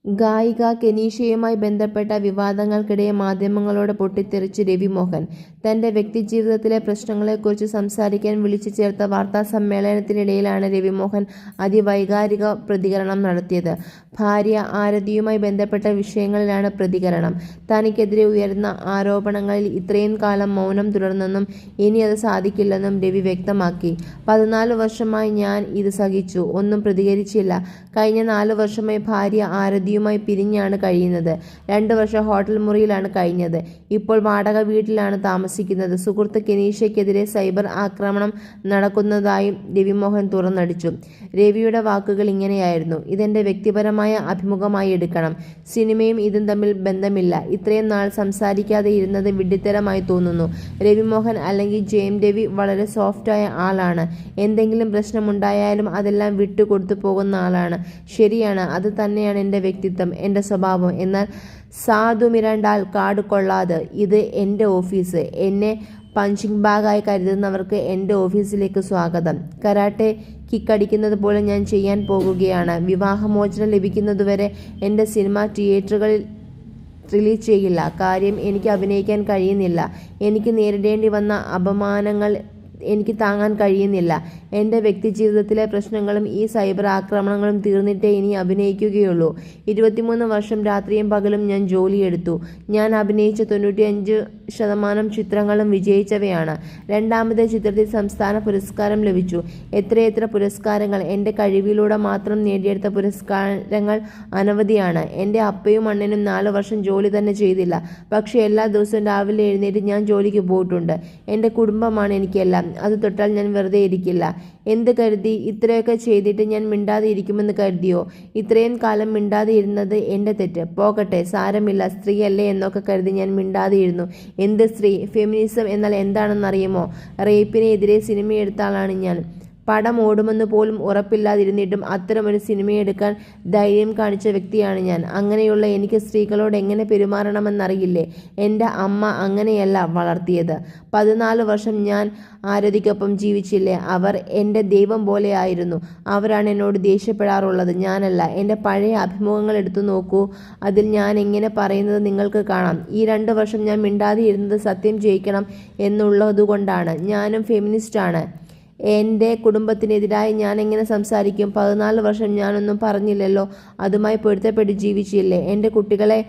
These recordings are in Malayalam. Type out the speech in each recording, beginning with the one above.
ഗായിക കെനീഷയുമായി ബന്ധപ്പെട്ട വിവാദങ്ങൾക്കിടെ മാധ്യമങ്ങളോട് പൊട്ടിത്തെറിച്ച് രവി മോഹൻ. തന്റെ വ്യക്തിജീവിതത്തിലെ പ്രശ്നങ്ങളെക്കുറിച്ച് സംസാരിക്കാൻ വിളിച്ചു ചേർത്ത വാർത്താസമ്മേളനത്തിനിടയിലാണ് രവി മോഹൻ അതിവൈകാരിക പ്രതികരണം നടത്തിയത്. ഭാര്യ ആരതിയുമായി ബന്ധപ്പെട്ട വിഷയങ്ങളിലാണ് പ്രതികരണം. തനിക്കെതിരെ ഉയർന്ന ആരോപണങ്ങളിൽ ഇത്രയും കാലം മൗനം തുടർന്നെന്നും ഇനി അത് സാധിക്കില്ലെന്നും രവി വ്യക്തമാക്കി. 14 വർഷമായി ഞാൻ ഇത് സഹിച്ചു, ഒന്നും പ്രതികരിച്ചില്ല. കഴിഞ്ഞ 4 വർഷമായി ഭാര്യ ആരതിയുമായി പിരിഞ്ഞാണ് കഴിയുന്നത്. 2 വർഷം ഹോട്ടൽ മുറിയിലാണ് കഴിഞ്ഞത്. ഇപ്പോൾ വാടക വീട്ടിലാണ് താമസിക്കുന്നത്. സുഹൃത്ത് കെനീഷയ്ക്കെതിരെ സൈബർ ആക്രമണം നടക്കുന്നതായും രവി മോഹൻ തുറന്നടിച്ചു. രവിയുടെ വാക്കുകൾ ഇങ്ങനെയായിരുന്നു: ഇതെന്റെ വ്യക്തിപരമായ അഭിമുഖമായി എടുക്കണം. സിനിമയും ഇതും തമ്മിൽ ബന്ധമില്ല. ഇത്രയും നാൾ സംസാരിക്കാതെ ഇരുന്നത് വിഡ്ഢിത്തരമായി തോന്നുന്നു. രവി മോഹൻ അല്ലെങ്കിൽ ജയം രവി വളരെ സോഫ്റ്റായ ആളാണ്. എന്തെങ്കിലും പ്രശ്നമുണ്ടായാലും അതെല്ലാം വിട്ടുകൊടുത്തു പോകുന്ന ആളാണ്. ശരിയാണ്, അത് തന്നെയാണ് എൻ്റെ വ്യക്തിത്വം, എൻ്റെ സ്വഭാവം. എന്നാൽ സാധുമിരണ്ടാൽ കാട് കൊള്ളാതെ. ഇത് എൻ്റെ ഓഫീസ്. എന്നെ പഞ്ചിങ് ബാഗായി കരുതുന്നവർക്ക് എൻ്റെ ഓഫീസിലേക്ക് സ്വാഗതം. കരാട്ടെ കിക്കടിക്കുന്നത് പോലെ ഞാൻ ചെയ്യാൻ പോകുകയാണ്. വിവാഹമോചനം ലഭിക്കുന്നതുവരെ എൻ്റെ സിനിമ തിയേറ്ററുകളിൽ റിലീസ് ചെയ്യില്ല. കാര്യം, എനിക്ക് അഭിനയിക്കാൻ കഴിയുന്നില്ല. എനിക്ക് നേരിടേണ്ടി വന്ന അപമാനങ്ങൾ എനിക്ക് താങ്ങാൻ കഴിയുന്നില്ല. എൻ്റെ വ്യക്തിജീവിതത്തിലെ പ്രശ്നങ്ങളും ഈ സൈബർ ആക്രമണങ്ങളും തീർന്നിട്ടേ ഇനി അഭിനയിക്കുകയുള്ളൂ. 23 വർഷം രാത്രിയും പകലും ഞാൻ ജോലിയെടുത്തു. ഞാൻ അഭിനയിച്ച 95% ചിത്രങ്ങളും വിജയിച്ചവയാണ്. രണ്ടാമത്തെ ചിത്രത്തിൽ സംസ്ഥാന പുരസ്കാരം ലഭിച്ചു. എത്രയെത്ര പുരസ്കാരങ്ങൾ! എൻ്റെ കഴിവിലൂടെ മാത്രം നേടിയെടുത്ത പുരസ്കാരങ്ങൾ അനവധിയാണ്. എൻ്റെ അപ്പയും അണ്ണനും 4 വർഷം ജോലി തന്നെ ചെയ്തില്ല. പക്ഷേ എല്ലാ ദിവസവും രാവിലെ എഴുന്നേറ്റ് ഞാൻ ജോലിക്ക് പോയിട്ടുണ്ട്. എൻ്റെ കുടുംബമാണ് എനിക്കെല്ലാം. അത് തൊട്ടാൽ ഞാൻ വെറുതെ ഇരിക്കില്ല. എന്ത് കരുതി? ഇത്രയൊക്കെ ചെയ്തിട്ട് ഞാൻ മിണ്ടാതെ ഇരിക്കുമെന്ന് കരുതിയോ? ഇത്രയും കാലം മിണ്ടാതെ ഇരുന്നത് എൻ്റെ തെറ്റ്. പോകട്ടെ, സാരമില്ല, സ്ത്രീയല്ലേ എന്നൊക്കെ കരുതി ഞാൻ മിണ്ടാതെ ഇരുന്നു. എന്ത് സ്ത്രീ? ഫെമിനിസം എന്നാൽ എന്താണെന്നറിയുമോ? റേപ്പിനെതിരെ സിനിമയെടുത്ത ആളാണ് ഞാൻ. പടം ഓടുമെന്ന് പോലും ഉറപ്പില്ലാതിരുന്നിട്ടും അത്തരമൊരു സിനിമയെടുക്കാൻ ധൈര്യം കാണിച്ച വ്യക്തിയാണ് ഞാൻ. അങ്ങനെയുള്ള എനിക്ക് സ്ത്രീകളോട് എങ്ങനെ പെരുമാറണമെന്നറിയില്ലേ? എൻ്റെ അമ്മ അങ്ങനെയല്ല വളർത്തിയത്. 14 വർഷം ഞാൻ ആരതിക്കൊപ്പം ജീവിച്ചില്ലേ? അവർ എൻ്റെ ദൈവം പോലെ ആയിരുന്നു. അവരാണ് എന്നോട് ദേഷ്യപ്പെടാറുള്ളത്, ഞാനല്ല. എൻ്റെ പഴയ അഭിമുഖങ്ങൾ എടുത്തു നോക്കൂ. അതിൽ ഞാൻ എങ്ങനെ പറയുന്നത് നിങ്ങൾക്ക് കാണാം. ഈ 2 വർഷം ഞാൻ മിണ്ടാതെ ഇരുന്നത് സത്യം ജയിക്കണം എന്നുള്ളതുകൊണ്ടാണ്. ഞാനും ഫെമിനിസ്റ്റാണ്. എൻ്റെ കുടുംബത്തിനെതിരായി ഞാൻ എങ്ങനെ സംസാരിക്കും? 14 വർഷം ഞാനൊന്നും പറഞ്ഞില്ലല്ലോ. അതുമായി പൊരുത്തപ്പെട്ട് ജീവിച്ചില്ലേ? എൻ്റെ കുട്ടികളെ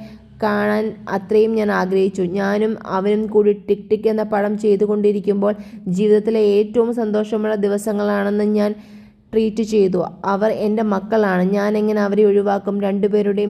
കാണാൻ അത്രയും ഞാൻ ആഗ്രഹിച്ചു. ഞാനും അവനും കൂടി ടിക് ടിക് എന്ന പടം ചെയ്തുകൊണ്ടിരിക്കുമ്പോൾ ജീവിതത്തിലെ ഏറ്റവും സന്തോഷമുള്ള ദിവസങ്ങളാണെന്ന് ഞാൻ ട്രീറ്റ് ചെയ്തു. അവർ എൻ്റെ മക്കളാണ്. ഞാൻ എങ്ങനെ അവരെ ഒഴിവാക്കും? രണ്ടുപേരുടെയും